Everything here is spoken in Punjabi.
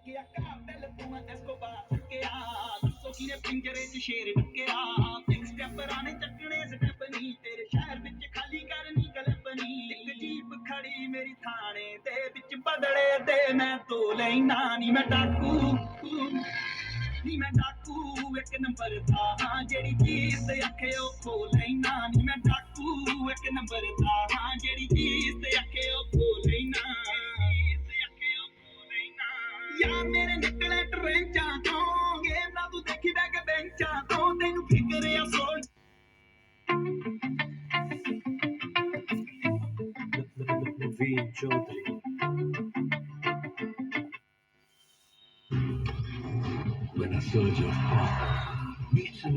ਗਿਆ ਕਾਤਲ ਤੂੰ ਐਸਕੋਬਾਰ ਚੱਕਿਆ ਦੱਸੋ ਕਿਨੇ ਪਿੰਜਰੇ 'ਚ ਸ਼ੇਰ ਟੱਕਿਆ ਇੱਕ ਸਟੈਪਰਾਂ ਨੇ ਚੱਕਣੇ ਸਟੈਪ ਨਹੀਂ ਤੇਰੇ ਸ਼ਹਿਰ ਵਿੱਚ ਖਾਲੀ ਕਰਨੀ ਕਲਪਨੀ ਇੱਕ ਜੀਪ ਖੜੀ ਮੇਰੀ ਥਾਣੇ ਦੇ ਵਿੱਚ ਬਦਲੇ ਤੇ ਮੈਂ ਤੋ ਲੈਣਾ ਨੀ ਮੈਂ ਡਾਕੂ ਨੀ ਮੈਂ ਡਾਕੂ ਇੱਕ ਨੰਬਰ ਦਾ ਹਾਂ ਜਿਹੜੀ ਚੀਜ਼ ਤੇ ਆਖੇ ਉਹ ਖੋ ਲੈਣਾ ਨੀ ਮੈਂ ਡਾਕੂ ਇੱਕ ਨੰਬਰ ਦਾ ਹਾਂ ਜਿਹੜੀ ਚੀਜ਼ ਤੇ ਆਖੇ ਉਹ ਖੋ ਲੈਣਾ ਯਾਰ ਮੇਰੇ ਨਿਕਲੇ ਟਰੈਂਚਾਂ ਤੋਂ ਗੇਮ ਨਾ ਤੂੰ ਦੇਖੀ ਬੈ ਕੇ ਬੈਂਚਾਂ ਤੋਂ ਤੈਨੂੰ ਫਿਕਰ ਆ ਸੋਲ Naveen Chaudhary. When a surge of power meets an